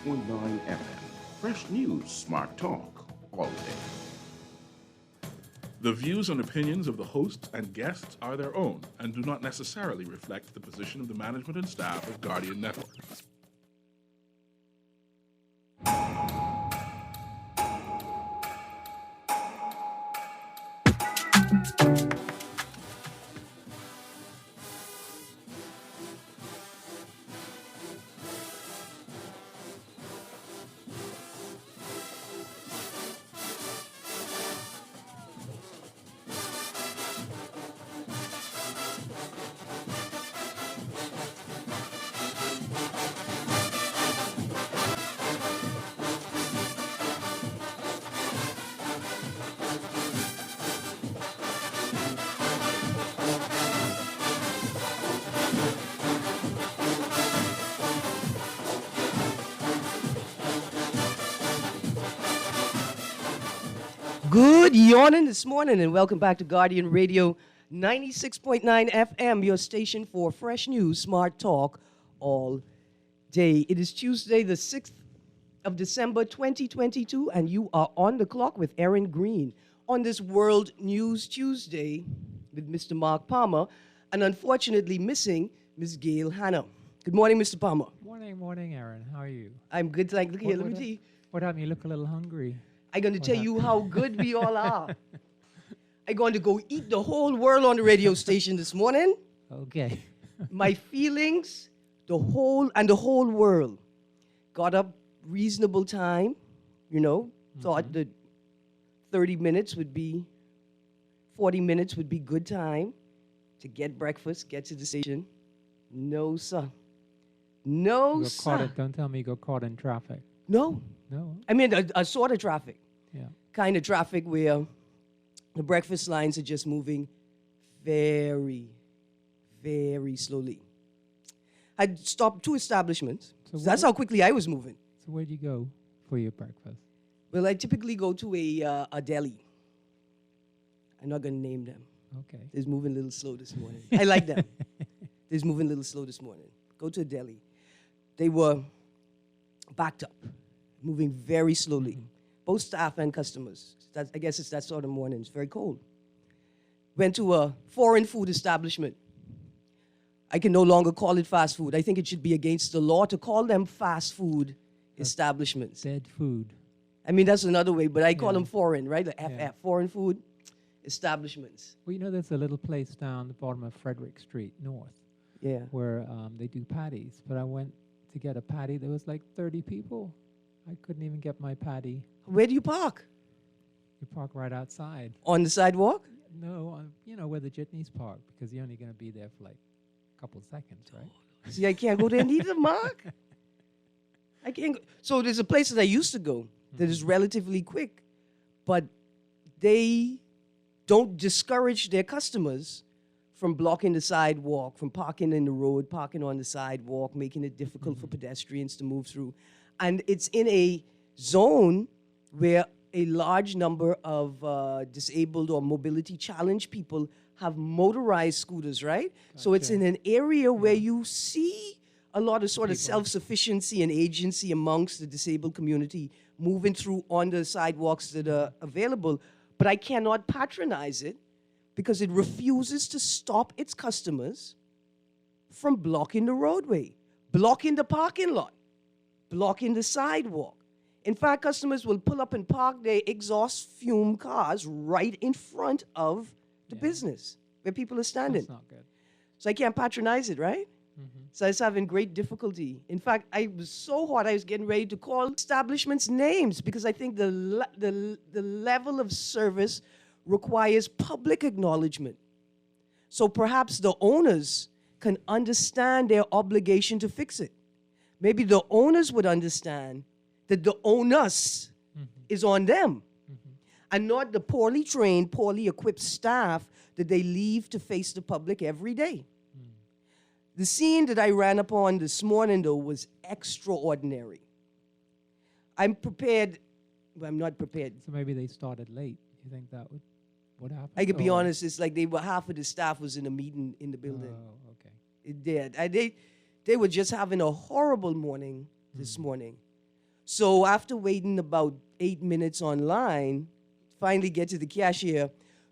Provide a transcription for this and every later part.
FM. Fresh news, smart talk, all day. The views and opinions of the hosts and guests are their own and do not necessarily reflect the position of the management and staff of Guardian Network. Good yawning this morning, and welcome back to Guardian Radio 96.9 FM, your station for fresh news, smart talk all day. It is Tuesday, the 6th of December, 2022, and you are on the clock with Erin Greene on this World News Tuesday with Mr. Mark Palmer, and unfortunately missing Ms. Gail Hanna. Good morning, Mr. Palmer. Morning, Erin. How are you? I'm good, thank you. Look here, let me tell you. What happened? You look a little hungry. I'm going to tell you how good we all are. I'm going to go eat the whole world on the radio station this morning. Okay. My feelings, the whole world. Got up reasonable time, thought that 40 minutes would be good time to get breakfast, get to the station. No, sir. No, sir. Don't tell me you got caught in traffic. No. No? I mean, a sort of traffic. Yeah. Kind of traffic where the breakfast lines are just moving very, very slowly. I'd stopped 2 establishments. So that's how quickly I was moving. So where'd you go for your breakfast? Well, I typically go to a deli. I'm not going to name them. Okay. They're moving a little slow this morning. I like them. They're moving a little slow this morning. Go to a deli. They were backed up, moving very slowly. Both staff and customers. I guess it's that sort of morning. It's very cold. Went to a foreign food establishment. I can no longer call it fast food. I think it should be against the law to call them fast food establishments. Dead food. I mean, that's another way, but I call them foreign, right? The FF, Yeah. foreign food establishments. Well, there's a little place down the bottom of Frederick Street North Yeah. where they do patties. But I went to get a patty. There was like 30 people. I couldn't even get my patty. Where do you park? You park right outside. On the sidewalk? No, where the jitneys park, because you're only going to be there for like a couple seconds, right? See, I can't go there neither, Mark. I can't go. So there's a place that I used to go that is relatively quick, but they don't discourage their customers from blocking the sidewalk, from parking in the road, parking on the sidewalk, making it difficult for pedestrians to move through. And it's in a zone where a large number of disabled or mobility challenged people have motorized scooters, right? Gotcha. So it's in an area where you see a lot of sort of self-sufficiency and agency amongst the disabled community moving through on the sidewalks that are available. But I cannot patronize it because it refuses to stop its customers from blocking the roadway, blocking the parking lot, blocking the sidewalk. In fact, customers will pull up and park their exhaust fume cars right in front of the business where people are standing. That's not good. So I can't patronize it, right? So I was having great difficulty. In fact, I was so hot, I was getting ready to call establishments names because I think the level of service requires public acknowledgement. So perhaps the owners can understand their obligation to fix it. Maybe the owners would understand that the onus is on them and not the poorly trained, poorly equipped staff that they leave to face the public every day. The scene that I ran upon this morning, though, was extraordinary. I'm prepared, but I'm not prepared. So maybe they started late. You think that would happen? I could be honest, it's like half of the staff was in a meeting in the building. Oh, okay. It did. They were just having a horrible morning this morning. So after waiting about 8 minutes online, finally get to the cashier,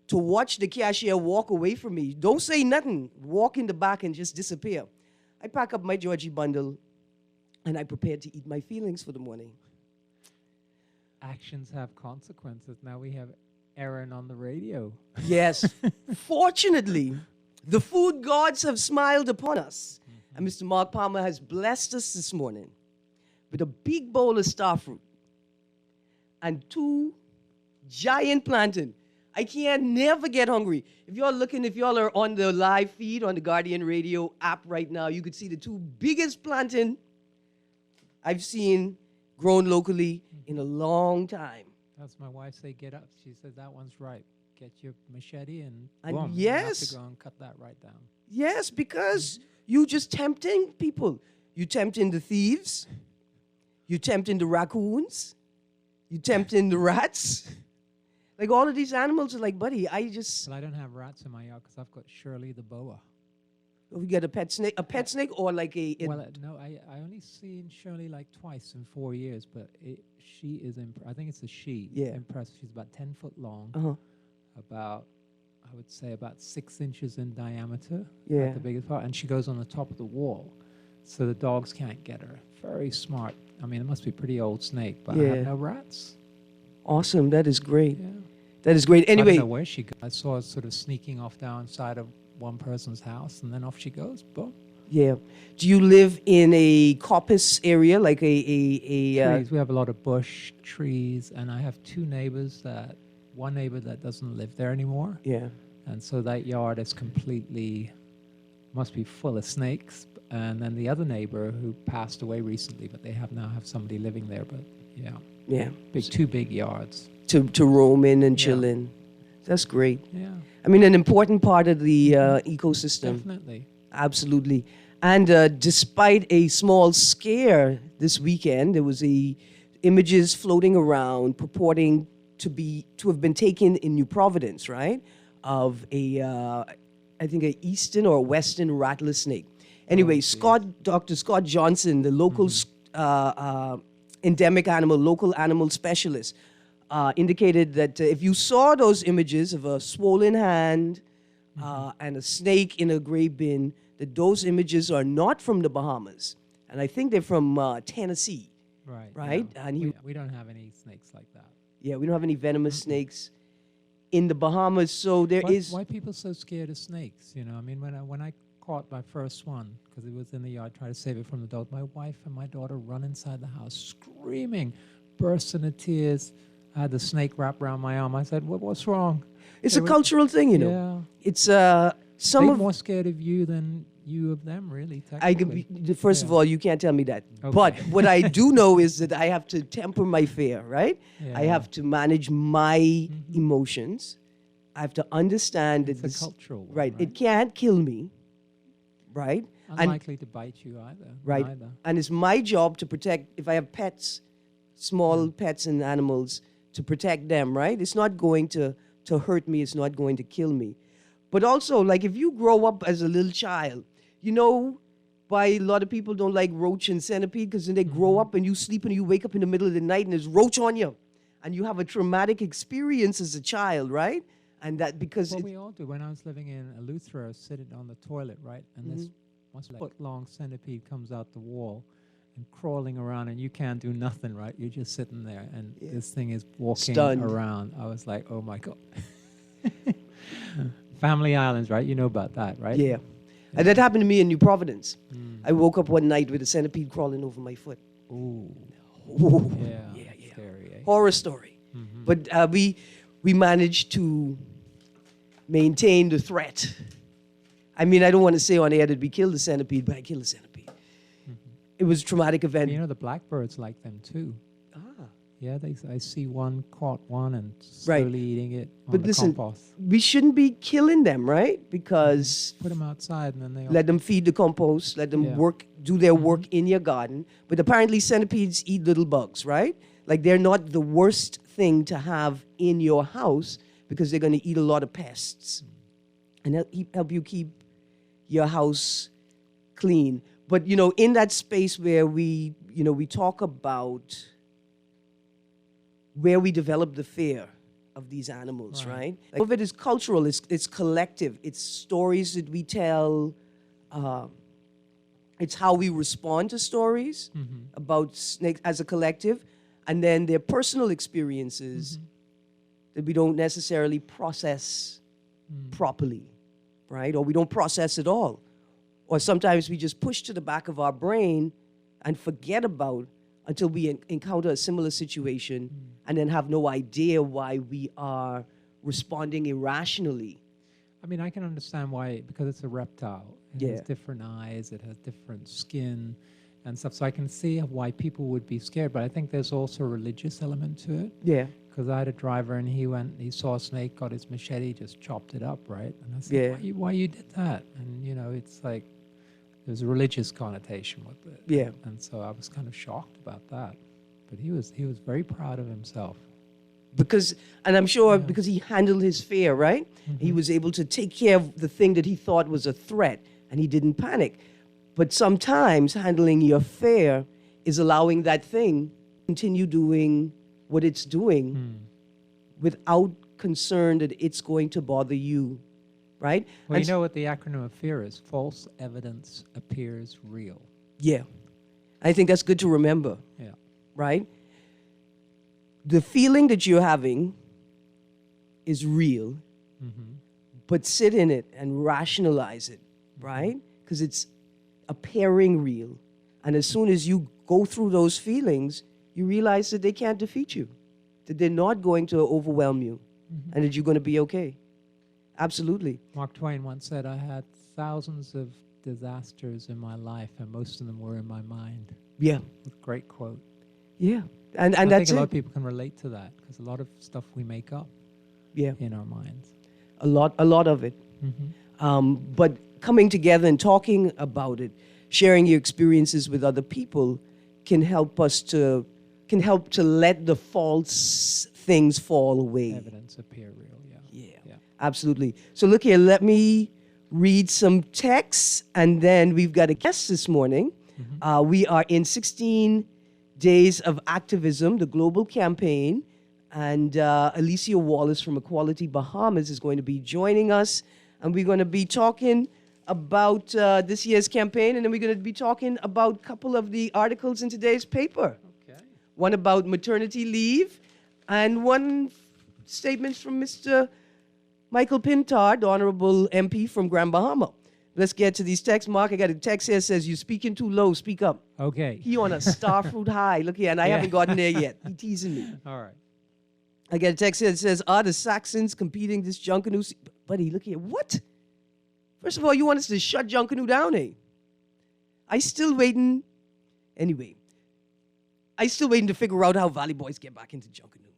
to watch the cashier walk away from me. Don't say nothing. Walk in the back and just disappear. I pack up my Georgie bundle and I prepared to eat my feelings for the morning. Actions have consequences. Now we have Erin on the radio. Yes. Fortunately, the food gods have smiled upon us. And Mr. Mark Palmer has blessed us this morning with a big bowl of starfruit and 2 giant plantain. I can't never get hungry. If y'all are on the live feed on the Guardian Radio app right now, you could see the 2 biggest plantain I've seen grown locally in a long time. That's my wife say, get up. She said, that one's ripe. Get your machete and And boom, yes. you have to go and cut that right down. Yes, because you just tempting people. You tempting the thieves. You tempting the raccoons. You tempting the rats. Like all of these animals are like, buddy, Well, I don't have rats in my yard because I've got Shirley the boa. we got a pet snake or like No, I only seen Shirley like twice in 4 years, but she is, I think it's a she. Yeah. Impressive. She's about 10 foot long, uh-huh. about, I would say about 6 inches in diameter. Yeah. At the biggest part. And she goes on the top of the wall, so the dogs can't get her. Very smart. I mean, it must be a pretty old snake, but I Yeah. have no rats. Awesome. That is great. Yeah. That is great. I Anyway, don't know where she goes. I saw her sort of sneaking off down side of one person's house, and then off she goes. Boom. yeah. Do you live in a coppice area, like a Trees. We have a lot of bush, trees, and I have 2 neighbors one neighbor that doesn't live there anymore. yeah. And so that yard is must be full of snakes. And then the other neighbor who passed away recently, but they now have somebody living there. But yeah, Yeah. 2 big yards. To roam in and Yeah. chill in. That's great. Yeah, I mean, an important part of the ecosystem. definitely. Absolutely. And despite a small scare this weekend, there was images floating around purporting to have been taken in New Providence, right? Of I think a eastern or western rattler snake. Anyway, Dr. Scott Johnson, the local endemic local animal specialist, indicated that if you saw those images of a swollen hand and a snake in a gray bin, that those images are not from the Bahamas. And I think they're from Tennessee. Right. Right? Yeah. And We don't have any snakes like that. yeah, we don't have any venomous snakes in the Bahamas. So Why people so scared of snakes? You know, I mean, when I caught my first one, because it was in the yard, tried to save it from the dog, my wife and my daughter run inside the house screaming, burst into tears. I had the snake wrapped around my arm. I said, what's wrong? it's a cultural thing, you know. Yeah. It's They're more scared of you than you of them, really, technically. First of all, you can't tell me that. Okay. But what I do know is that I have to temper my fear, right? I Yeah. have to manage my emotions. I have to understand It's that a cultural one, right, it can't kill me, right? Unlikely to bite you either. Right. Neither. And it's my job to protect, if I have pets, small pets and animals, to protect them, right? It's not going to hurt me. It's not going to kill me. But also, like if you grow up as a little child, you know why a lot of people don't like roach and centipede? Because then they grow up and you sleep and you wake up in the middle of the night and there's roach on you. And you have a traumatic experience as a child, right? And that because Well, we all do. When I was living in Eleuthera, I was sitting on the toilet, right? And this foot-long centipede comes out the wall and crawling around, and you can't do nothing, right? You're just sitting there, and this thing is walking Stunned. around. I was like, oh, my God. Family Islands, right? You know about that, right? yeah. And that happened to me in New Providence. I woke up one night with a centipede crawling over my foot. Ooh. Ooh. Yeah. Yeah. Scary, eh? Horror story. But we managed to maintain the threat. I mean, I don't want to say on air that we killed the centipede, but I killed the centipede. It was a traumatic event. You know, the blackbirds like them, too. Yeah, I see one caught one and slowly eating it on But the listen, compost. we shouldn't be killing them, right? Because Put them outside, and then they let them feed the compost, let them do their work in your garden. But apparently centipedes eat little bugs, right? Like they're not the worst thing to have in your house because they're going to eat a lot of pests and help you keep your house clean. But, you know, in that space where we talk about where we develop the fear of these animals, right? Like, some of it is cultural, it's collective, it's stories that we tell, it's how we respond to stories about snakes as a collective, and then their personal experiences that we don't necessarily process properly, right? Or we don't process at all. Or sometimes we just push to the back of our brain and forget about until we encounter a similar situation and then have no idea why we are responding irrationally. I mean, I can understand why, because it's a reptile. It has different eyes, it has different skin and stuff. So I can see why people would be scared, but I think there's also a religious element to it. Yeah. Because I had a driver and he saw a snake, got his machete, just chopped it up, right? And I said, why you did that? And, you know, it's like, there's a religious connotation with it. Yeah. And so I was kind of shocked about that. But he was very proud of himself. Because, and I'm sure because he handled his fear, right? He was able to take care of the thing that he thought was a threat, and he didn't panic. But sometimes handling your fear is allowing that thing continue doing what it's doing without concern that it's going to bother you, right? Well, and you know what the acronym of fear is? False evidence appears real. Yeah. I think that's good to remember. Yeah. Right? The feeling that you're having is real, but sit in it and rationalize it, right? Because it's appearing real. And as soon as you go through those feelings, you realize that they can't defeat you, that they're not going to overwhelm you, and that you're going to be okay. Absolutely. Mark Twain once said, I had thousands of disasters in my life, and most of them were in my mind. Yeah. Great quote. Yeah. And I that's think a lot it. of people can relate to that, because a lot of stuff we make up in our minds. A lot of it. But coming together and talking about it, sharing your experiences with other people can help to let the false things fall away. Evidence appear real, Yeah, absolutely. So look here, let me read some texts, and then we've got a guest this morning. We are in 16 Days of Activism, the global campaign, and Alicia Wallace from Equality Bahamas is going to be joining us, and we're going to be talking about this year's campaign, and then we're going to be talking about a couple of the articles in today's paper. Okay. One about maternity leave, and one statement from Mr. Michael Pintard, the Honorable MP from Grand Bahama. Let's get to these texts. Mark, I got a text here that says, you're speaking too low, speak up. Okay. He on a starfruit high. Look here, and I haven't gotten there yet. He teasing me. All right. I got a text here that says, are the Saxons competing this Junkanoo? Buddy, look here. What? First of all, you want us to shut Junkanoo down, eh? I still waiting. Anyway, I still waiting to figure out how Valley Boys get back into Junkanoo.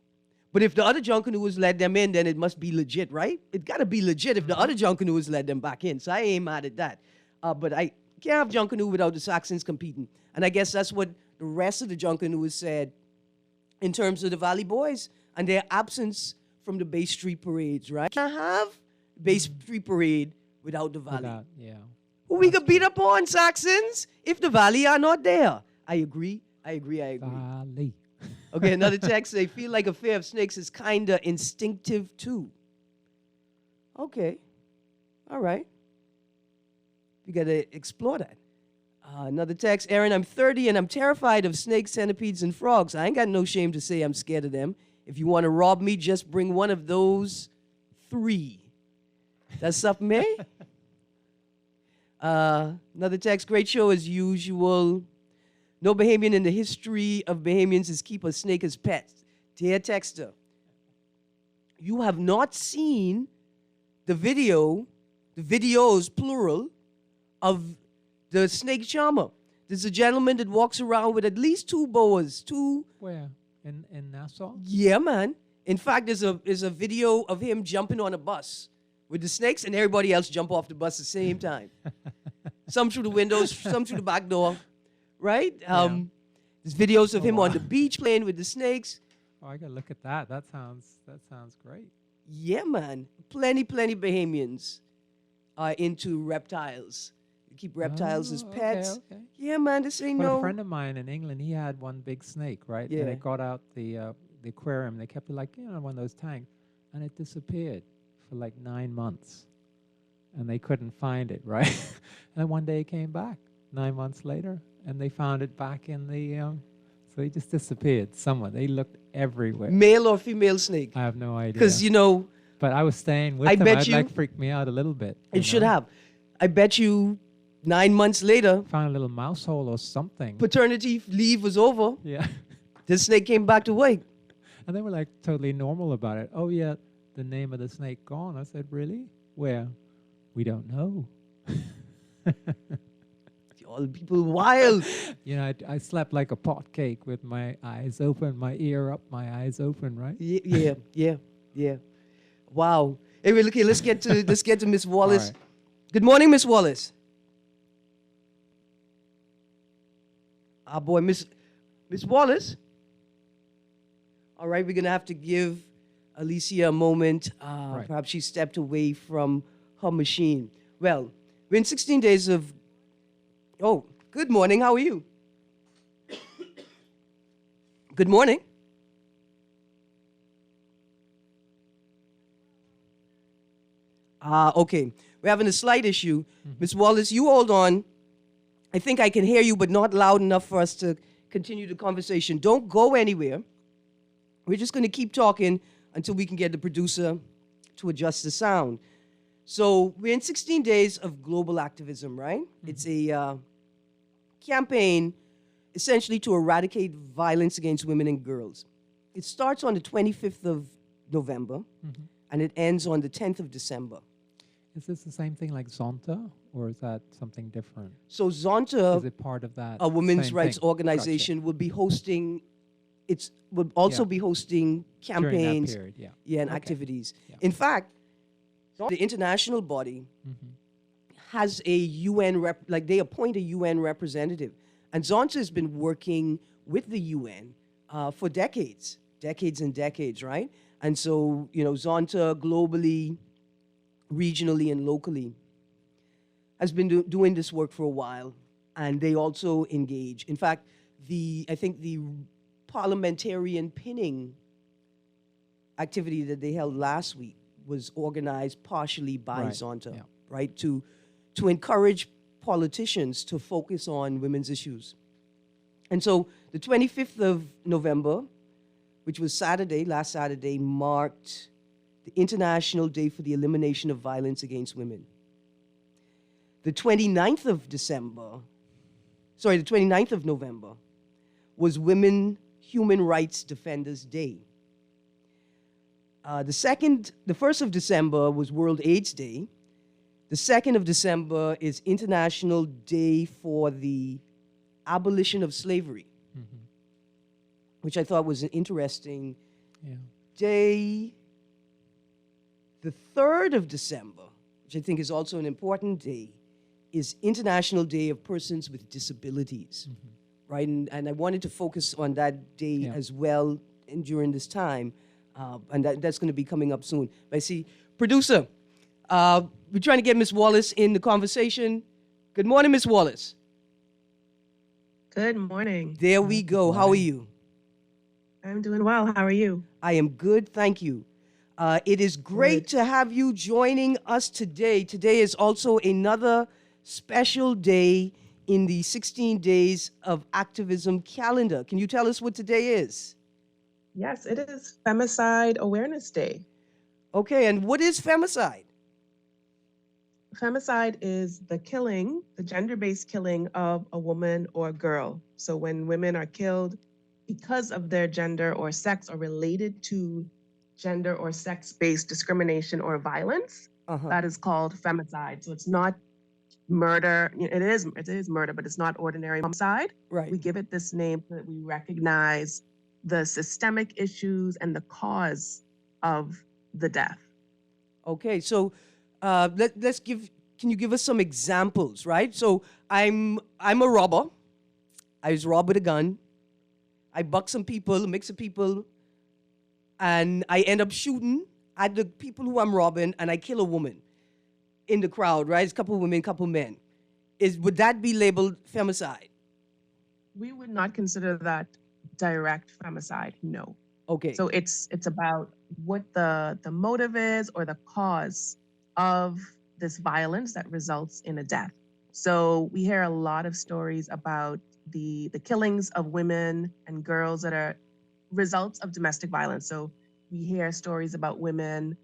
But if the other Junkanooers let them in, then it must be legit, right? It got to be legit if the other Junkanooers let them back in. So I ain't mad at that. But I can't have Junkanoo without the Saxons competing. And I guess that's what the rest of the Junkanooers said in terms of the Valley Boys and their absence from the Bay Street parades, right? Can't have Bay Street parade without the Valley. Who we could beat up on, Saxons, if the Valley are not there? I agree. Valley. Okay, another text. They feel like a fear of snakes is kind of instinctive too. Okay. All right. We got to explore that. Another text. Erin, I'm 30 and I'm terrified of snakes, centipedes, and frogs. I ain't got no shame to say I'm scared of them. If you want to rob me, just bring one of those 3. That's something, eh? Another text. Great show as usual. No Bahamian in the history of Bahamians is keep a snake as pets. Dear texter, you have not seen the videos, plural, of the snake charmer. There's a gentleman that walks around with at least 2 boas. Where? In Nassau? Yeah, man. In fact, there's a video of him jumping on a bus with the snakes, and everybody else jump off the bus at the same time. Some through the windows, some through the back door. Right? There's videos of him on the beach playing with the snakes. Oh, I gotta look at that. That sounds great. Yeah, man. Plenty Bahamians are into reptiles. You keep reptiles as pets. Okay. Yeah, man. This ain't Well, no. a friend of mine in England, he had one big snake, right? Yeah. And it got out the the aquarium. They kept it like, one of those tanks. And it disappeared for like 9 months. And they couldn't find it, right? And then one day it came back 9 months later, and they found it back in the, so it just disappeared somewhere. They looked everywhere. Male or female snake? I have no idea. Because, But I was staying with I them. bet It like freaked me out a little bit. it should have. I bet you 9 months later, Found a little mouse hole or something. paternity leave was over. Yeah. The snake came back to work. And they were like totally normal about it. Oh, yeah, the name of the snake gone. I said, really? Where? We don't know. All the people wild. I slept like a pot cake with my eyes open, my ear up, my eyes open, right? Yeah. Wow. Anyway, okay, let's get to Miss Wallace. All right. Good morning, Miss Wallace. Ah, boy, Miss Wallace. All right, we're gonna have to give Alicia a moment. Right. Perhaps she stepped away from her machine. Well, we're in 16 days of. Oh, good morning. How are you? Good morning. Okay. We're having a slight issue. Miss Wallace, you hold on. I think I can hear you, but not loud enough for us to continue the conversation. Don't go anywhere. We're just going to keep talking until we can get the producer to adjust the sound. So we're in 16 days of global activism, right? It's a campaign essentially to eradicate violence against women and girls. It starts on the 25th of November, and it ends on the 10th of December. Is this the same thing like Zonta, or is that something different? So Zonta, Is it part of that? a women's same rights thing? organization, will be hosting. Will also Yeah. be hosting During that campaigns, period, yeah. and Okay. activities. Yeah. In fact, the international body has a UN they appoint a UN representative, and Zonta has been working with the UN for decades and decades, right? And so Zonta globally, regionally, and locally has been doing this work for a while, and they also engage. In fact, I think the parliamentarian pinning activity that they held last week was organized partially by Right, Zonta, yeah. right? To encourage politicians to focus on women's issues. And so the 25th of November, which was last Saturday, marked the International Day for the Elimination of Violence Against Women. The 29th of November was Women Human Rights Defenders Day. The 1st of December was World AIDS Day. The 2nd of December is International Day for the Abolition of Slavery, which I thought was an interesting Yeah. day. The 3rd of December, which I think is also an important day, is International Day of Persons with Disabilities, right? And I wanted to focus on that day Yeah. as well during this time, and that's going to be coming up soon. But I see, producer, we're trying to get Miss Wallace in the conversation. Good morning, Miss Wallace. Good morning. There we go. How are you? I'm doing well. How are you? I am good, thank you. It is great to have you joining us today. Today is also another special day in the 16 Days of Activism calendar. Can you tell us what today is? Yes, it is Femicide Awareness Day. Okay, and what is femicide? Femicide is the gender-based killing of a woman or a girl. So when women are killed because of their gender or sex or related to gender or sex-based discrimination or violence, that is called femicide. So it's not murder. It is murder, but it's not ordinary homicide. Right. We give it this name so that we recognize the systemic issues and the cause of the death. Okay, so can you give us some examples, right? So I'm a robber. I was robbed with a gun. I buck some people, mix of people, and I end up shooting at the people who I'm robbing, and I kill a woman in the crowd, right? It's a couple women, couple men. Would that be labeled femicide? We would not consider that direct femicide, no. Okay. So it's about what the motive is or the cause of this violence that results in a death. So we hear a lot of stories about the killings of women and girls that are results of domestic violence. So we hear stories about women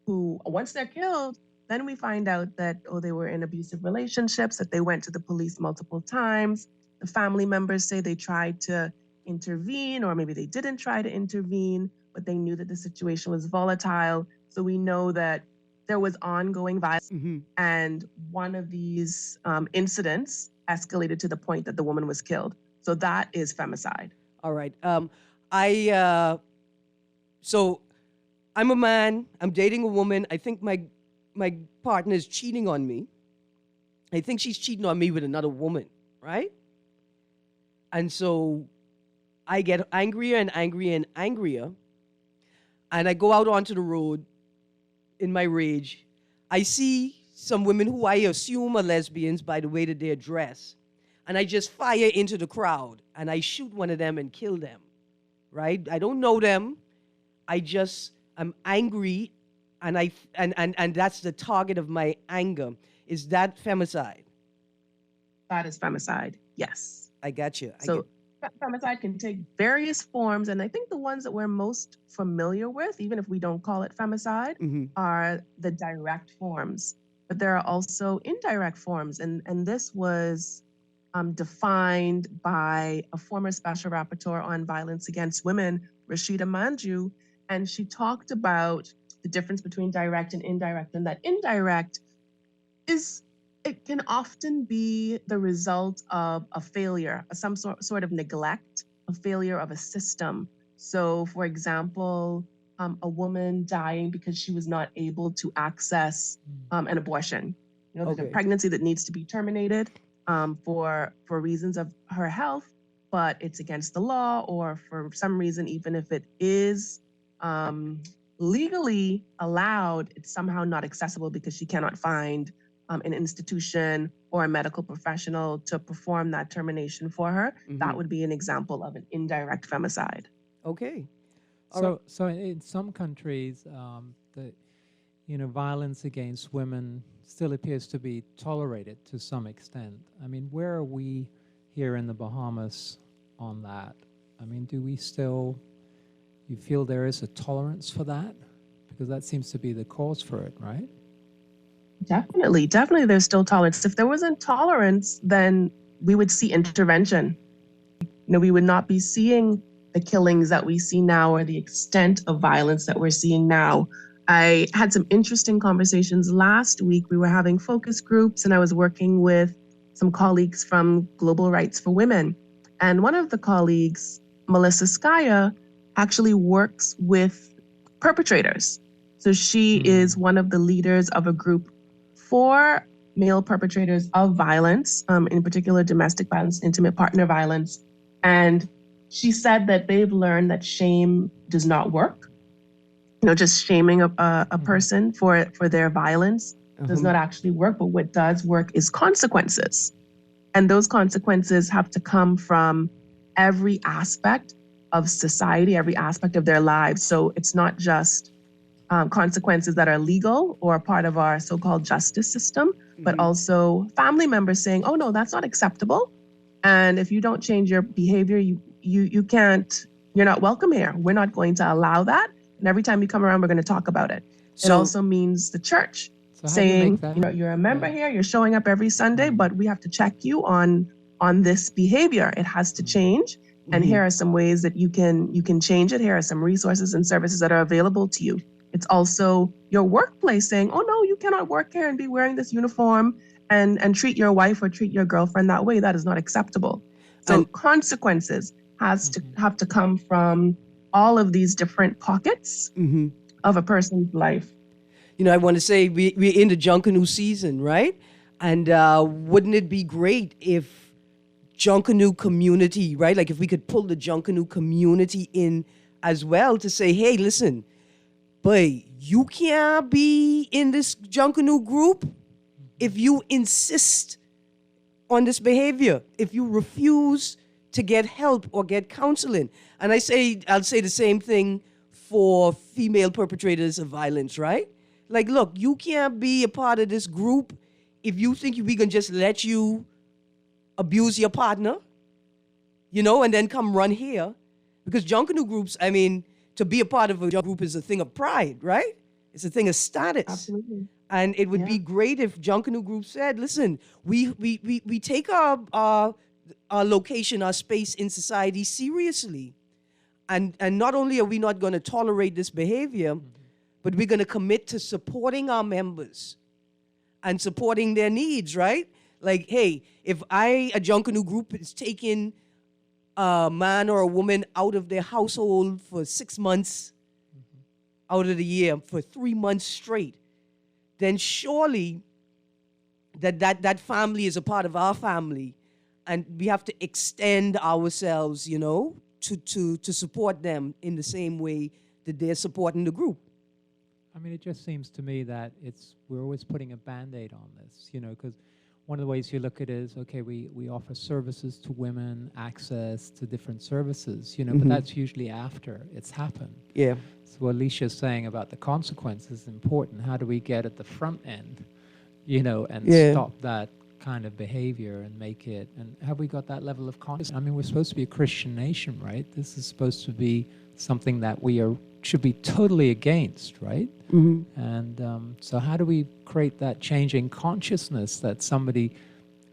who, once they're killed, then we find out that, oh, they were in abusive relationships, that they went to the police multiple times. The family members say they tried to intervene, or maybe they didn't try to intervene, but they knew that the situation was volatile. So we know that there was ongoing violence. And one of these incidents escalated to the point that the woman was killed. So that is femicide. All right. So I'm a man. I'm dating a woman. I think my partner is cheating on me. I think she's cheating on me with another woman, right? And so I get angrier and angrier and angrier. And I go out onto the road in my rage. I see some women who I assume are lesbians by the way that they're dressed. And I just fire into the crowd and I shoot one of them and kill them, right? I don't know them. I'm angry and that's the target of my anger. Is that femicide? That is femicide, yes. I got you. So femicide can take various forms, and I think the ones that we're most familiar with, even if we don't call it femicide, are the direct forms. But there are also indirect forms, and this was defined by a former special rapporteur on violence against women, Rashida Manju, and she talked about the difference between direct and indirect, and that indirect it can often be the result of a failure, some sort of neglect, a failure of a system. So, for example, a woman dying because she was not able to access an abortion. You know, there's a pregnancy that needs to be terminated for reasons of her health, but it's against the law, or for some reason, even if it is legally allowed, it's somehow not accessible because she cannot find an institution or a medical professional to perform that termination for her. That would be an example of an indirect femicide. Okay. So in some countries, violence against women still appears to be tolerated to some extent. I mean, where are we here in the Bahamas on that? I mean, you feel there is a tolerance for that? Because that seems to be the cause for it, right? Definitely there's still tolerance. If there wasn't tolerance, then we would see intervention. We would not be seeing the killings that we see now or the extent of violence that we're seeing now. I had some interesting conversations last week. We were having focus groups and I was working with some colleagues from Global Rights for Women. And one of the colleagues, Melissa Skaya, actually works with perpetrators. So she is one of the leaders of a group for male perpetrators of violence, in particular domestic violence, intimate partner violence. And she said that they've learned that shame does not work. Just shaming a person for their violence does not actually work. But what does work is consequences. And those consequences have to come from every aspect of society, every aspect of their lives. So it's not just consequences that are legal or part of our so-called justice system, but also family members saying, oh no, that's not acceptable. And if you don't change your behavior, you can't, you're not welcome here. We're not going to allow that. And every time you come around, we're going to talk about it. It also means the church saying, you're a member here, you're showing up every Sunday, but we have to check you on this behavior. It has to change. And here are some ways that you can change it. Here are some resources and services that are available to you. It's also your workplace saying, oh no, you cannot work here and be wearing this uniform and treat your wife or treat your girlfriend that way. That is not acceptable. So consequences have to come from all of these different pockets of a person's life. I want to say we're in the Junkanoo season, right? And wouldn't it be great if Junkanoo community, right? Like if we could pull the Junkanoo community in as well to say, hey, listen, but you can't be in this Junkanoo group if you insist on this behavior, if you refuse to get help or get counseling. And I'll say the same thing for female perpetrators of violence, right? Like, look, you can't be a part of this group if you think we can just let you abuse your partner, and then come run here. Because Junkanoo groups, I mean, to be a part of a group is a thing of pride, right? It's a thing of status. Absolutely. And it would be great if Junkanoo Group said, listen, we take our location, our space in society seriously. And not only are we not going to tolerate this behavior, but we're going to commit to supporting our members and supporting their needs, right? Like, hey, if a Junkanoo Group is taking a man or a woman out of their household for 6 months out of the year, for 3 months straight, then surely that family is a part of our family, and we have to extend ourselves, to support them in the same way that they're supporting the group. I mean, it just seems to me that we're always putting a Band-Aid on this, because one of the ways you look at it is, okay, we offer services to women, access to different services, but that's usually after it's happened. Yeah. So what Alicia's saying about the consequences is important. How do we get at the front end, and stop that kind of behavior and make it, and have we got that level of consciousness? I mean, we're supposed to be a Christian nation, right? This is supposed to be something that should be totally against, right? And so how do we create that change in consciousness that somebody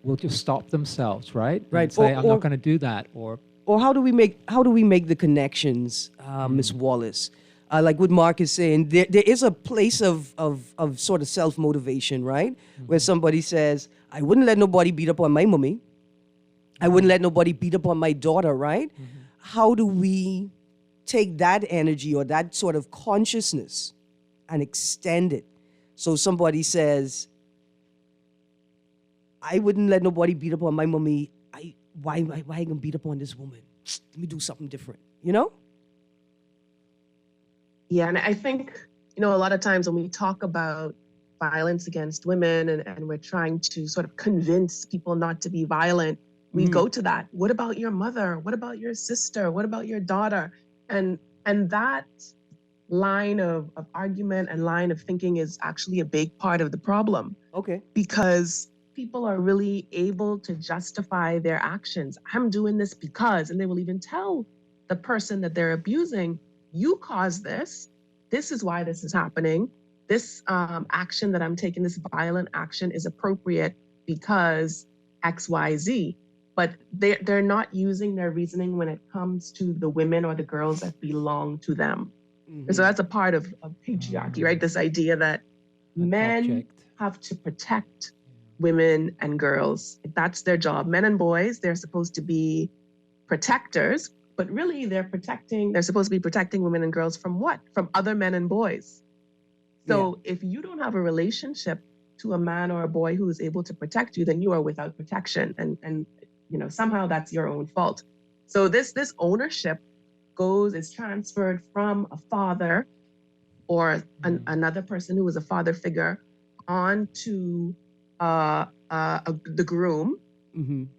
will just stop themselves, right? Right. And say, I'm not going to do that. Or how do we make the connections, Ms. Wallace? Like what Mark is saying, there is a place of sort of self-motivation, right? Where somebody says, I wouldn't let nobody beat up on my mommy. I wouldn't let nobody beat up on my daughter, right? How do we take that energy or that sort of consciousness and extend it? So somebody says, I wouldn't let nobody beat up on my mommy. Why I gonna beat up on this woman? Let me do something different, Yeah, and I think, a lot of times when we talk about violence against women and we're trying to sort of convince people not to be violent, we go to that. What about your mother? What about your sister? What about your daughter? And that line of argument and line of thinking is actually a big part of the problem. Okay. Because people are really able to justify their actions. I'm doing this because, and they will even tell the person that they're abusing, you caused this. This is why this is happening. This action that I'm taking, this violent action, is appropriate because X, Y, Z. But they're not using their reasoning when it comes to the women or the girls that belong to them. And so that's a part of patriarchy, right? This idea that men have to protect women and girls. That's their job. Men and boys, they're supposed to be protectors, but really they're supposed to be protecting women and girls from what? From other men and boys. So if you don't have a relationship to a man or a boy who is able to protect you, then you are without protection. And somehow that's your own fault. So this ownership is transferred from a father or another person who was a father figure onto the groom.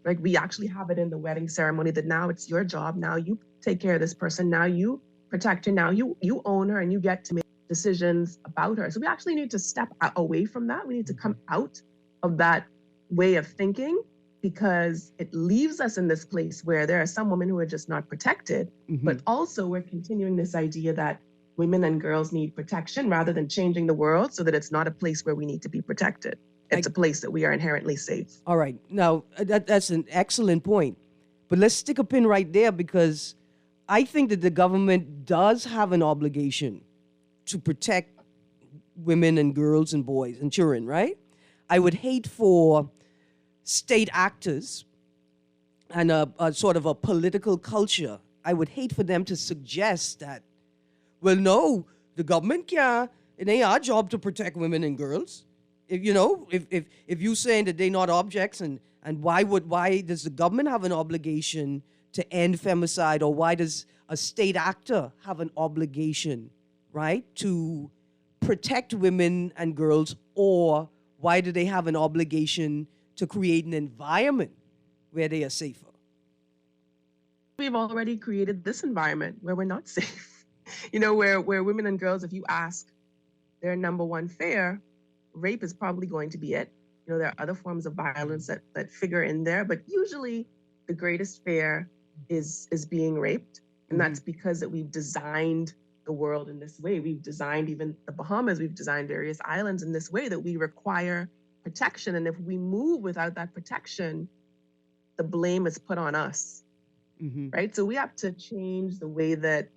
Like, we actually have it in the wedding ceremony that now it's your job. Now you take care of this person. Now you protect her. Now you own her and you get to make decisions about her. So we actually need to step away from that. We need to come out of that way of thinking, because it leaves us in this place where there are some women who are just not protected, but also we're continuing this idea that women and girls need protection rather than changing the world so that it's not a place where we need to be protected. It's a place that we are inherently safe. All right. Now, that's an excellent point. But let's stick a pin right there, because I think that the government does have an obligation to protect women and girls and boys and children, right? I would hate for state actors and a sort of a political culture, I would hate for them to suggest that, well, no, the government can't, it ain't our job to protect women and girls. If you're saying that they're not objects, and why does the government have an obligation to end femicide, or why does a state actor have an obligation, right, to protect women and girls, or why do they have an obligation to create an environment where they are safer? we've already created this environment where we're not safe. Where women and girls, if you ask their number one fear, rape is probably going to be it. There are other forms of violence that figure in there, but usually the greatest fear is being raped. And that's because that we've designed the world in this way. We've designed even the Bahamas, we've designed various islands in this way that we require protection. And if we move without that protection, the blame is put on us, right? So we have to change the way that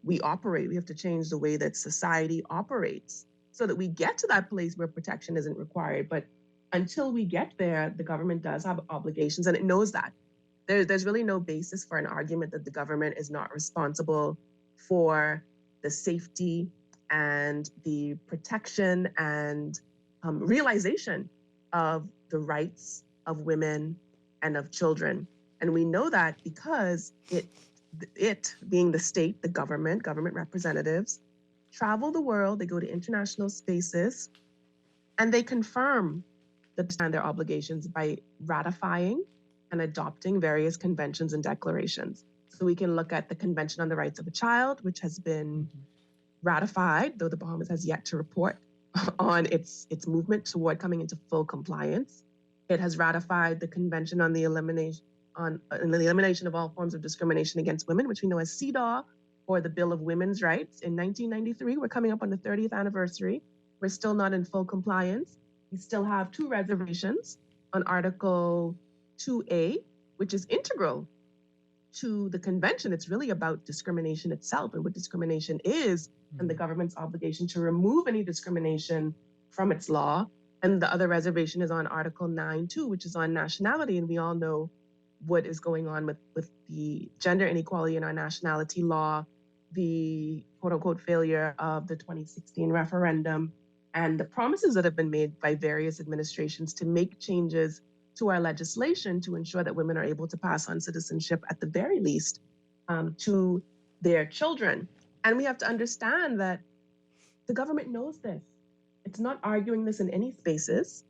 we operate. We have to change the way that society operates so that we get to that place where protection isn't required. But until we get there, the government does have obligations, and it knows that. There's really no basis for an argument that the government is not responsible for the safety and the protection and realization of the rights of women and of children. And we know that because it being the state, the government representatives, travel the world, they go to international spaces, and they confirm their obligations by ratifying and adopting various conventions and declarations. So we can look at the Convention on the Rights of a Child, which has been ratified, though the Bahamas has yet to report on its movement toward coming into full compliance. It has ratified the Convention on the elimination of all forms of discrimination against women, which we know as CEDAW, or the Bill of Women's Rights in 1993. We're coming up on the 30th anniversary. We're still not in full compliance. We still have 2 reservations on Article 2A, which is integral to the convention. It's really about discrimination itself and what discrimination is, and the government's obligation to remove any discrimination from its law. And the other reservation is on Article 9.2, which is on nationality. And we all know what is going on with the gender inequality in our nationality law, the quote-unquote failure of the 2016 referendum, and the promises that have been made by various administrations to make changes to our legislation to ensure that women are able to pass on citizenship at the very least to their children. And we have to understand that the government knows this. It's not arguing this in any spaces,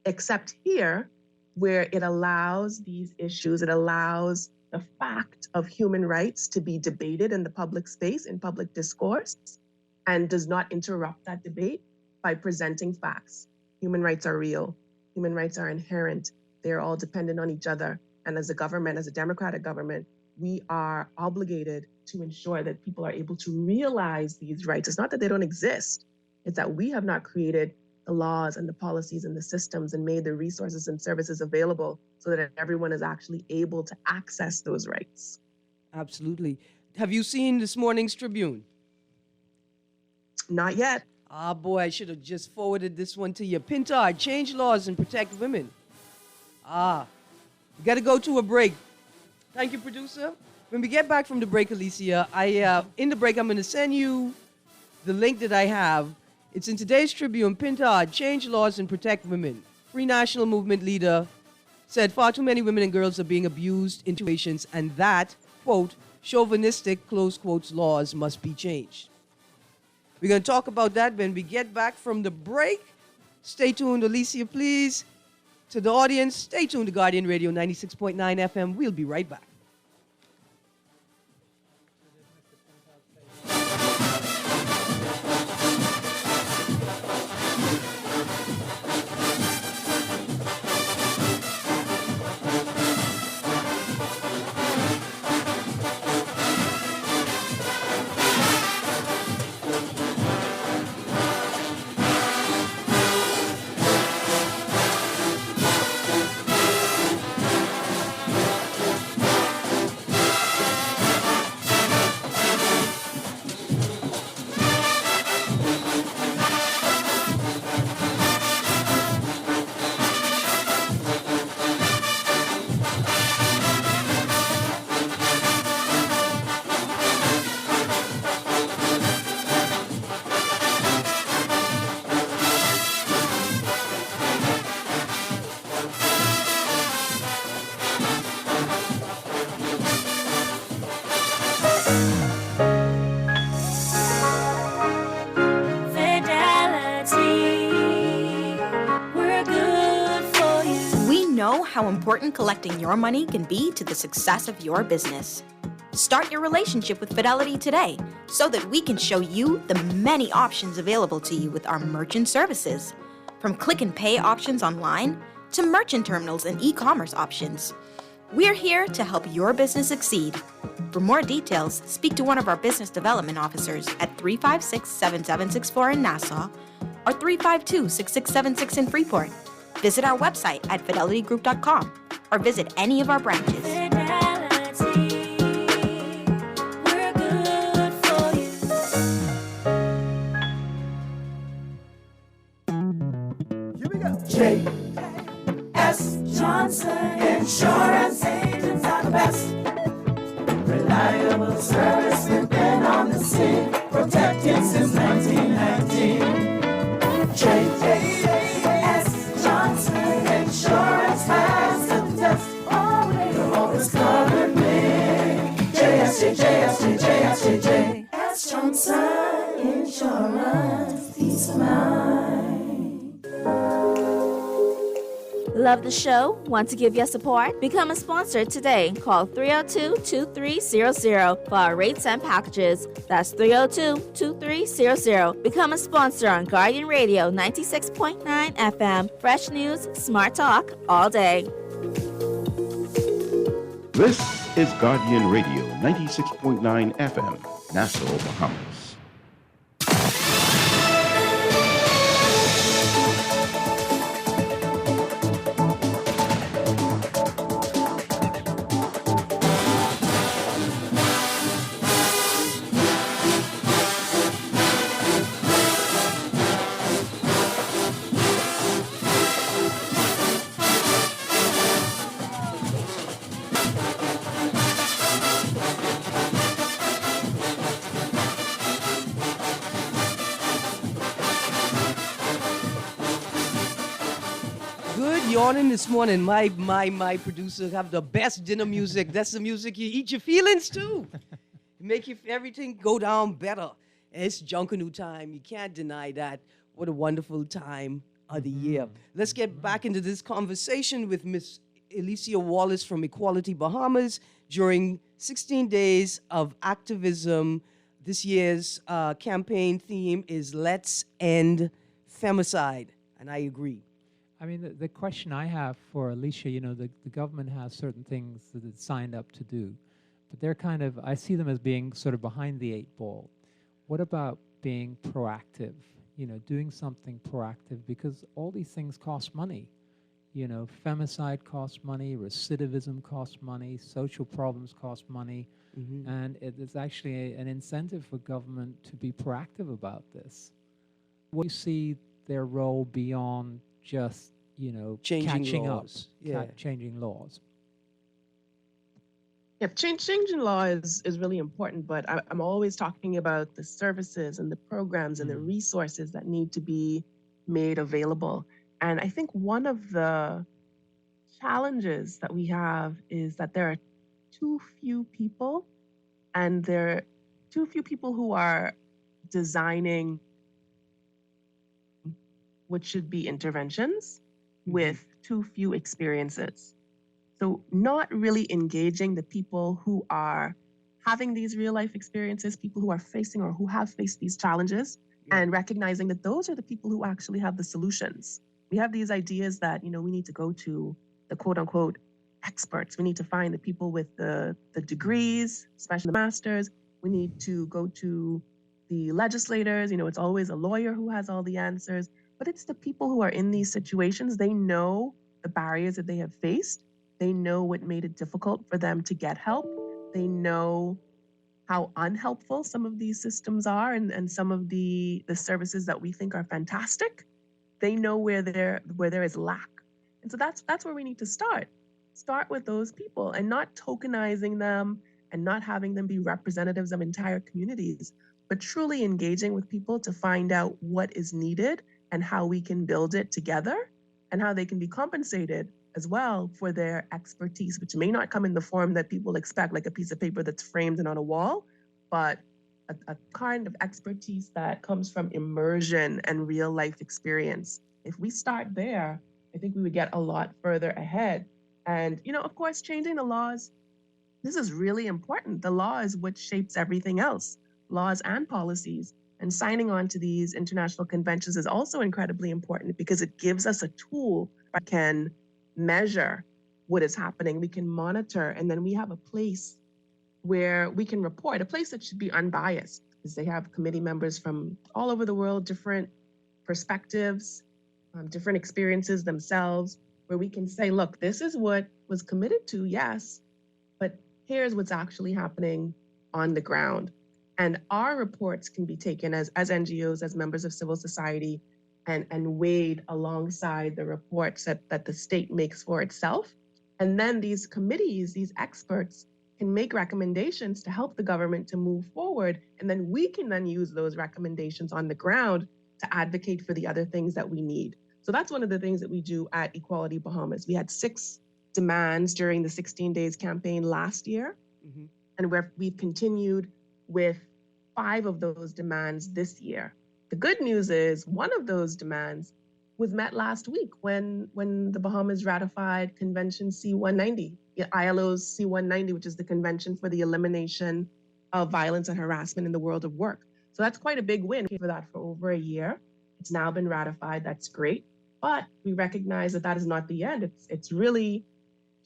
except here, where it allows these issues, it allows the fact of human rights to be debated in the public space, in public discourse, and does not interrupt that debate by presenting facts. Human rights are real. Human rights are inherent. They are all dependent on each other. And as a government, as a democratic government, we are obligated to ensure that people are able to realize these rights. It's not that they don't exist. It's that we have not created the laws and the policies and the systems and made the resources and services available so that everyone is actually able to access those rights. Absolutely. Have you seen this morning's Tribune? Not yet. Ah, boy, I should have just forwarded this one to you. Pintard, change laws and protect women. We got to go to a break. Thank you, producer. When we get back from the break, Alicia, in the break, I'm going to send you the link that I have. It's in today's Tribune. Pintard, change laws and protect women. Free National Movement leader said far too many women and girls are being abused in situations and that, quote, chauvinistic, close quotes, laws must be changed. We're going to talk about that when we get back from the break. Stay tuned, Alicia, please. To the audience, stay tuned to Guardian Radio 96.9 FM. We'll be right back. how important collecting your money can be to the success of your business. Start your relationship with Fidelity today so that we can show you the many options available to you with our merchant services. From click and pay options online to merchant terminals and e-commerce options. We're here to help your business succeed. For more details, speak to one of our business development officers at 356-7764 in Nassau or 352-6676 in Freeport. Visit our website at fidelitygroup.com or visit any of our branches. J.S. Johnson Insurance Agents are the best. Reliable service, we've been on the scene, protecting since 1919. J.S. Johnson Insurance has the test. You're always covered me. J.S. Johnson Insurance, peace of mind. Love the show? Want to give your support? Become a sponsor today. Call 302-2300 for our rates and packages. That's 302-2300. Become a sponsor on Guardian Radio 96.9 FM. Fresh news, smart talk, all day. This is Guardian Radio 96.9 FM, Nassau, Bahamas. Yawning this morning. My producer have the best dinner music. That's the music you eat your feelings to. Make everything go down better. And it's Junkanoo time. You can't deny that. What a wonderful time of the year. Let's get back into this conversation with Miss Alicia Wallace from Equality Bahamas during 16 days of activism. This year's campaign theme is Let's End Femicide. And I agree. I mean, the question I have for Alicia, the government has certain things that it's signed up to do, but they're kind of, I see them as being sort of behind the 8 ball. What about being proactive, doing something proactive? Because all these things cost money. Femicide costs money, recidivism costs money, social problems cost money, and it is actually an incentive for government to be proactive about this. What do you see their role beyond just, changing catching laws. up, changing laws? Yeah, changing law is really important, but I'm always talking about the services and the programs and the resources that need to be made available. And I think one of the challenges that we have is that there are too few people, and there are too few people who are designing what should be interventions with too few experiences. So not really engaging the people who are having these real life experiences, people who are facing or who have faced these challenges, and recognizing that those are the people who actually have the solutions. We have these ideas that, we need to go to the quote unquote experts. We need to find the people with the degrees, especially the masters. We need to go to the legislators. It's always a lawyer who has all the answers. But it's the people who are in these situations. They know the barriers that they have faced. They know what made it difficult for them to get help. They know how unhelpful some of these systems are and some of the services that we think are fantastic. They know where there is lack. And so that's where we need to start. Start with those people and not tokenizing them and not having them be representatives of entire communities, but truly engaging with people to find out what is needed and how we can build it together, and how they can be compensated as well for their expertise, which may not come in the form that people expect, like a piece of paper that's framed and on a wall, but a kind of expertise that comes from immersion and real life experience. If we start there, I think we would get a lot further ahead And, of course, changing the laws, this is really important. The law is what shapes everything else, laws and policies. And signing on to these international conventions is also incredibly important because it gives us a tool that can measure what is happening, we can monitor, and then we have a place where we can report, a place that should be unbiased, because they have committee members from all over the world, different perspectives, different experiences themselves, where we can say, look, this is what was committed to, yes, but here's what's actually happening on the ground. And our reports can be taken as NGOs, as members of civil society, and weighed alongside the reports that the state makes for itself. And then these committees, these experts, can make recommendations to help the government to move forward. And then we can then use those recommendations on the ground to advocate for the other things that we need. So that's one of the things that we do at Equality Bahamas. We had 6 demands during the 16 Days campaign last year. Mm-hmm. And we've continued with 5 of those demands this year. The good news is one of those demands was met last week when the Bahamas ratified Convention C-190, ILO's C-190, which is the Convention for the Elimination of Violence and Harassment in the World of Work. So that's quite a big win for that for over a year. It's now been ratified. That's great. But we recognize that is not the end. It's really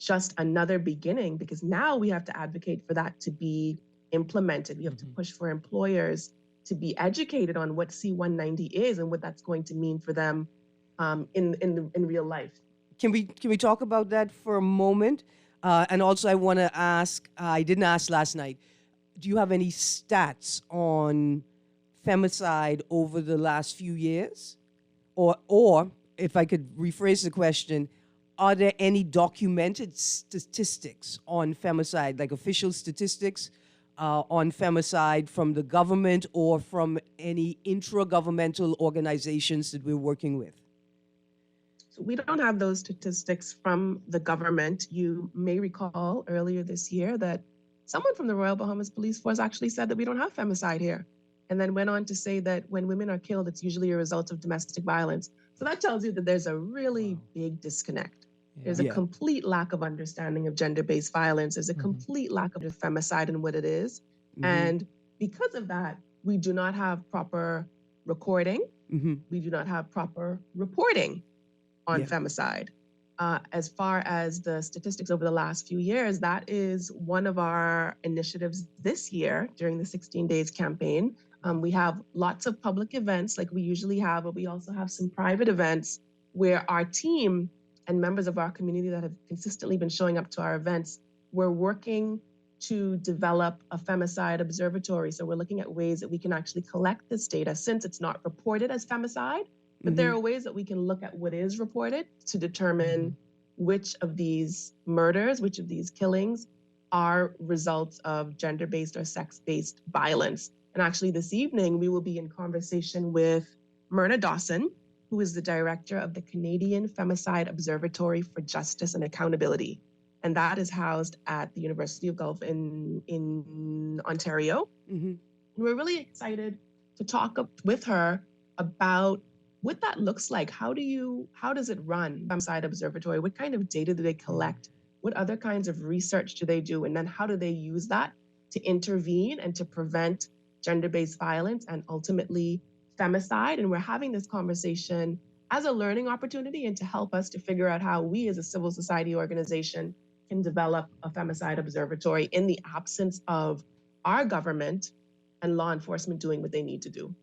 just another beginning, because now we have to advocate for that to be implemented. We have to push for employers to be educated on what C-190 is and what that's going to mean for them in real life. Can we talk about that for a moment? And also, I want to ask. I didn't ask last night. Do you have any stats on femicide over the last few years, or if I could rephrase the question, are there any documented statistics on femicide, like official statistics on femicide from the government or from any intragovernmental organizations that we're working with? So we don't have those statistics from the government. You may recall earlier this year that someone from the Royal Bahamas Police Force actually said that we don't have femicide here, and then went on to say that when women are killed, it's usually a result of domestic violence. So that tells you that there's a really big disconnect. There's a complete lack of understanding of gender-based violence. There's a complete lack of femicide and what it is. And because of that, we do not have proper recording. We do not have proper reporting on femicide. As far as the statistics over the last few years, that is one of our initiatives this year during the 16 Days campaign. We have lots of public events like we usually have, but we also have some private events where our team and members of our community that have consistently been showing up to our events, we're working to develop a femicide observatory. So we're looking at ways that we can actually collect this data, since it's not reported as femicide, but there are ways that we can look at what is reported to determine which of these murders, which of these killings are results of gender-based or sex-based violence. And actually this evening, we will be in conversation with Myrna Dawson, who is the director of the Canadian Femicide Observatory for Justice and Accountability. And that is housed at the University of Guelph in Ontario. And we're really excited to talk with her about what that looks like. How does it run, Femicide Observatory? What kind of data do they collect? What other kinds of research do they do? And then how do they use that to intervene and to prevent gender-based violence and ultimately femicide? And we're having this conversation as a learning opportunity and to help us to figure out how we as a civil society organization can develop a femicide observatory in the absence of our government and law enforcement doing what they need to do.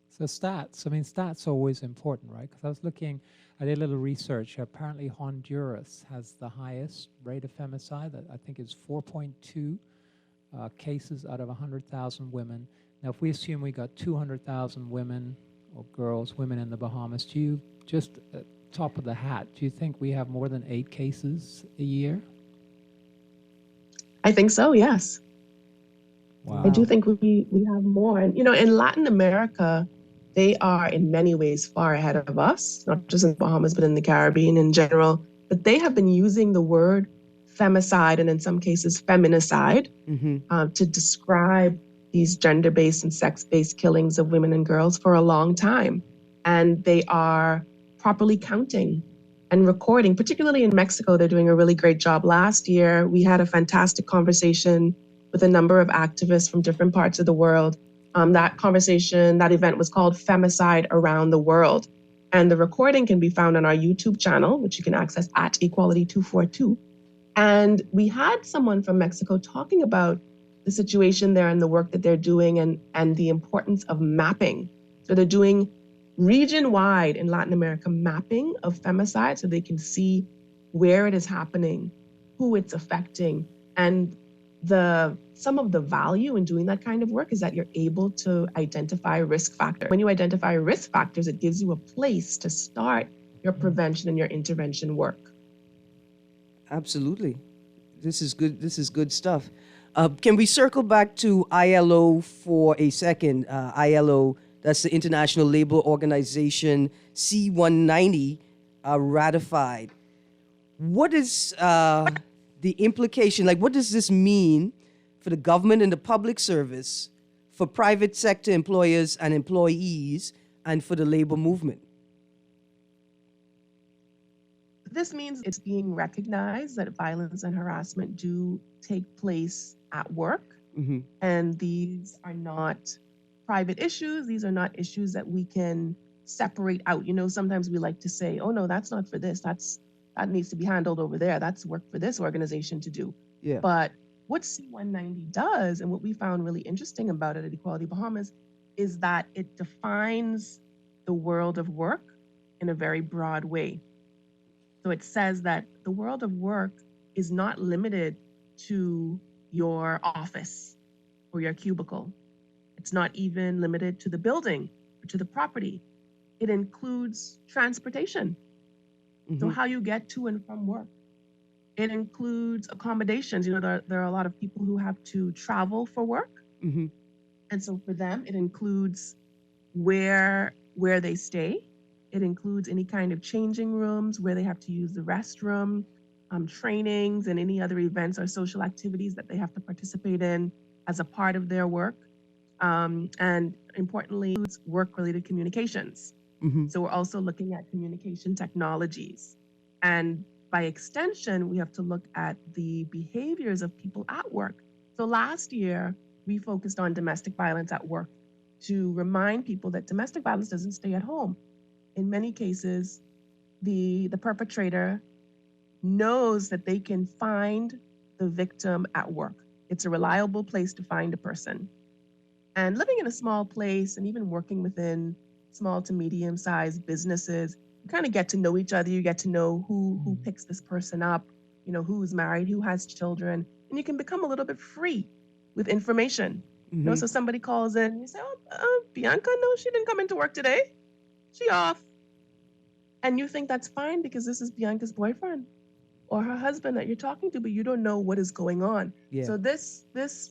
So stats are always important, right? Because I did a little research. Apparently Honduras has the highest rate of femicide. I think it's 4.2 cases out of 100,000 women. Now, if we assume we got 200,000 women or women in the Bahamas, do you, just top of the hat, do you think we have more than 8 cases a year? I think so, yes. Wow. I do think we have more. And, in Latin America, they are in many ways far ahead of us, not just in the Bahamas, but in the Caribbean in general. But they have been using the word femicide and in some cases feminicide to describe these gender-based and sex-based killings of women and girls for a long time. And they are properly counting and recording, particularly in Mexico. They're doing a really great job. Last year, we had a fantastic conversation with a number of activists from different parts of the world. That event was called Femicide Around the World. And the recording can be found on our YouTube channel, which you can access at Equality242. And we had someone from Mexico talking about the situation there and the work that they're doing and the importance of mapping. So they're doing region-wide in Latin America mapping of femicide so they can see where it is happening, who it's affecting. And some of the value in doing that kind of work is that you're able to identify risk factors. When you identify risk factors, it gives you a place to start your prevention and your intervention work. Absolutely. This is good. This is good stuff. Can we circle back to ILO for a second? ILO, that's the International Labor Organization, C-190, ratified. What is the implication? Like, what does this mean for the government and the public service, for private sector employers and employees, and for the labor movement? This means it's being recognized that violence and harassment do take place at work. Mm-hmm. And these are not private issues. These are not issues that we can separate out. You know, sometimes we like to say, oh, no, that's not for this. That needs to be handled over there. That's work for this organization to do. Yeah. But what C-190 does, and what we found really interesting about it at Equality Bahamas, is that it defines the world of work in a very broad way. So it says that the world of work is not limited to your office or your cubicle. It's not even limited to the building or to the property. It includes transportation. Mm-hmm. So how you get to and from work. It includes accommodations. You know, there are a lot of people who have to travel for work. Mm-hmm. And so for them, it includes where they stay. It includes any kind of changing rooms, where they have to use the restroom, trainings, and any other events or social activities that they have to participate in as a part of their work. And importantly, it's work-related communications. Mm-hmm. So we're also looking at communication technologies. And by extension, we have to look at the behaviors of people at work. So last year, we focused on domestic violence at work to remind people that domestic violence doesn't stay at home. In many cases, the perpetrator knows that they can find the victim at work. It's a reliable place to find a person. And living in a small place and even working within small to medium-sized businesses, you kind of get to know each other. You get to know who picks this person up, you know, who's married, who has children, and you can become a little bit free with information. Mm-hmm. You know, so somebody calls in and you say, Bianca, no, she didn't come into work today. She off. And you think that's fine because this is Bianca's boyfriend or her husband that you're talking to, but you don't know what is going on. Yeah. So this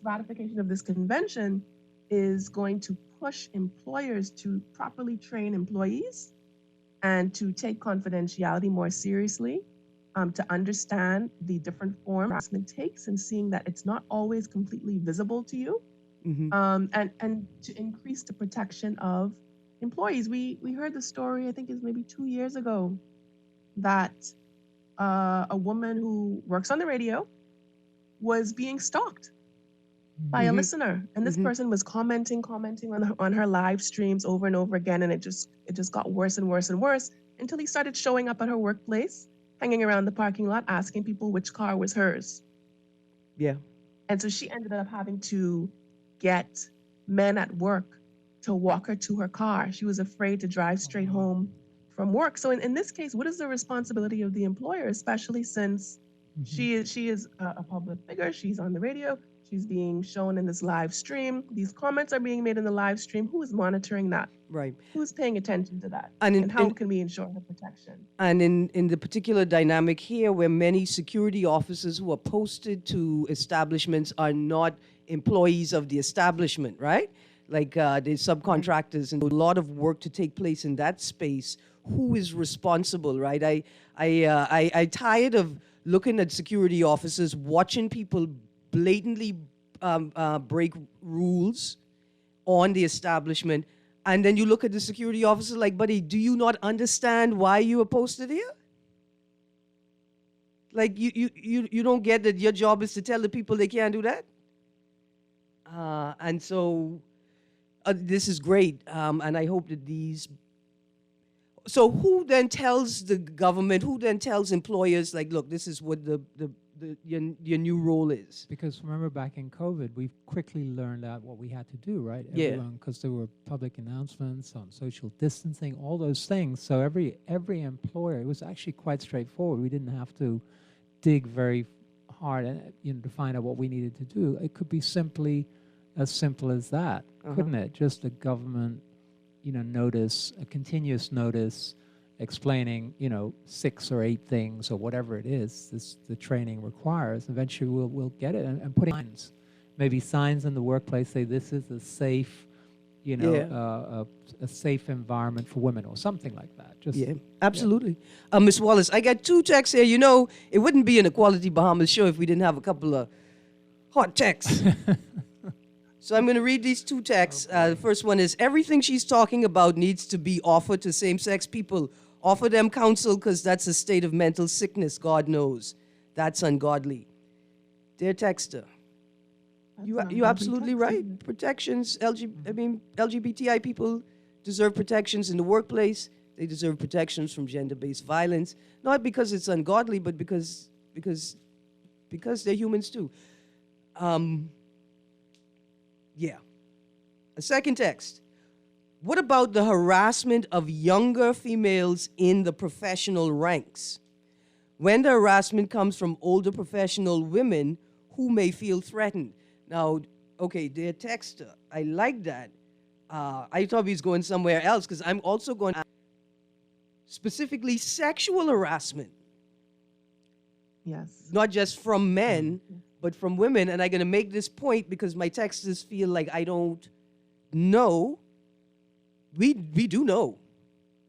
ratification of this convention is going to push employers to properly train employees and to take confidentiality more seriously, to understand the different forms harassment takes and seeing that it's not always completely visible to you, Mm-hmm. and to increase the protection of employees. We heard the story, I think it's maybe 2 years ago, that a woman who works on the radio was being stalked by a Mm-hmm. listener, and this Mm-hmm. person was commenting on her live streams over and over again, and it just got worse and worse and worse until he started showing up at her workplace, hanging around the parking lot, asking people which car was hers. Yeah. And so she ended up having to get men at work to walk her to her car. She was afraid to drive straight home from work. So in this case, what is the responsibility of the employer, especially since she is a public figure, she's on the radio, she's being shown in this live stream, these comments are being made in the live stream. Who is monitoring that? Right. Who's paying attention to that? And how can we ensure her protection? And in the particular dynamic here, where many security officers who are posted to establishments are not employees of the establishment, right? Like the subcontractors, and a lot of work to take place in that space. Who is responsible, right? I tired of looking at security officers, watching people blatantly break rules on the establishment, and then you look at the security officer like, buddy, do you not understand why you are posted here? Like you don't get that your job is to tell the people they can't do that. And so this is great, and I hope that these. So who then tells the government? Who then tells employers like, look, this is what your new role is? Because remember back in COVID, we quickly learned out what we had to do, right? Yeah. Because there were public announcements on social distancing, all those things. So every employer, it was actually quite straightforward. We didn't have to dig very hard to find out what we needed to do. It could be simply as simple as that, couldn't it? Just a government, notice, a continuous notice explaining, 6 or 8 things or whatever it is the training requires. Eventually we'll get it and putting signs, maybe signs in the workplace say this is a safe, a safe environment for women or something like that. Absolutely. Ms. Wallace, I got 2 texts here. It wouldn't be an Equality Bahamas show if we didn't have a couple of hot texts. So I'm going to read these 2 texts. The first one is, everything she's talking about needs to be offered to same-sex people. Offer them counsel because that's a state of mental sickness, God knows. That's ungodly. Dear texter, you're absolutely right. Protections, LGBTI people deserve protections in the workplace. They deserve protections from gender-based violence. Not because it's ungodly, but because they're humans too. Yeah. A second text. What about the harassment of younger females in the professional ranks? When the harassment comes from older professional women who may feel threatened. Now, okay, dear texter, I like that. I thought he was going somewhere else because I'm also going to specifically sexual harassment. Yes. Not just from men, but from women. And I'm going to make this point because my texters feel like I don't know. We do know.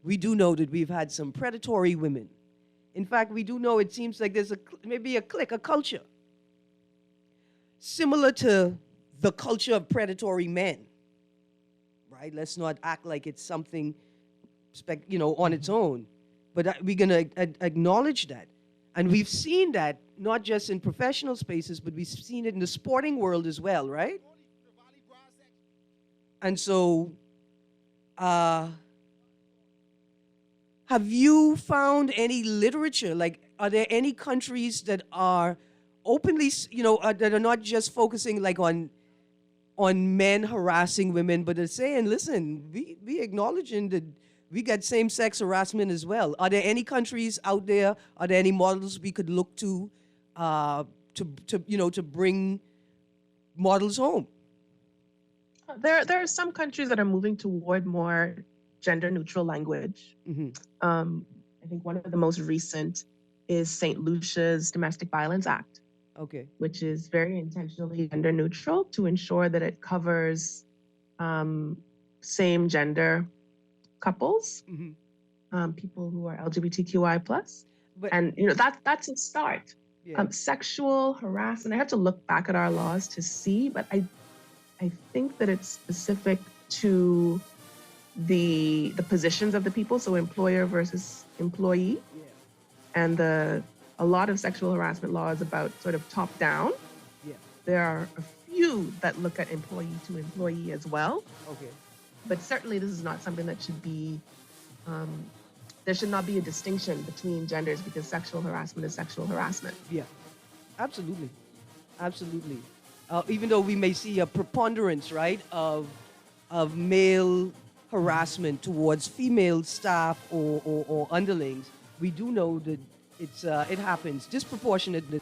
We do know that we've had some predatory women. In fact, we do know it seems like there's maybe a clique, a culture, similar to the culture of predatory men, right? Let's not act like it's something, on its own. But we're going to acknowledge that. And we've seen that not just in professional spaces, but we've seen it in the sporting world as well, right? And so, have you found any literature? Like, are there any countries that are openly, that are not just focusing like on men harassing women, but are saying, listen, we acknowledging that we got same-sex harassment as well. Are there any countries out there? Are there any models we could look to bring models home? There are some countries that are moving toward more gender-neutral language. I think one of the most recent is St. Lucia's Domestic Violence Act. Okay. Which is very intentionally gender-neutral to ensure that it covers same-gender couples, people who are LGBTQI+. And that's a start. Yeah. Sexual harassment, I have to look back at our laws to see, but I think that it's specific to the positions of the people, so employer versus employee. Yeah. And a lot of sexual harassment law is about sort of top down. Yeah. There are a few that look at employee to employee as well. Okay. But certainly this is not something that should be, there should not be a distinction between genders because sexual harassment is sexual harassment. Yeah, absolutely. Absolutely. Even though we may see a preponderance, right, of male harassment towards female staff or underlings, we do know that it happens disproportionately.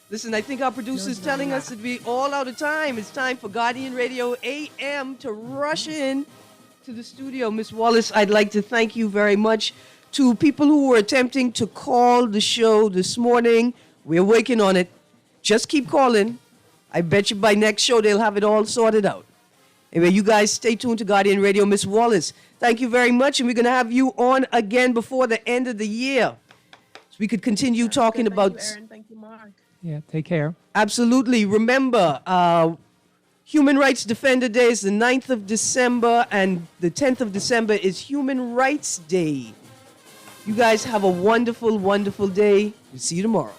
Listen, I think our producer's telling us that we're all out of time. It's time for Guardian Radio AM to rush in to the studio. Ms. Wallace, I'd like to thank you very much. To people who were attempting to call the show this morning, we're working on it. Just keep calling. I bet you by next show they'll have it all sorted out. Anyway, you guys stay tuned to Guardian Radio. Ms. Wallace, thank you very much, and we're going to have you on again before the end of the year. So we could continue talking about... Thank you, Erin. Thank you, Mark. Yeah, take care. Absolutely. Remember, Human Rights Defender Day is the 9th of December, and the 10th of December is Human Rights Day. You guys have a wonderful, wonderful day. We'll see you tomorrow.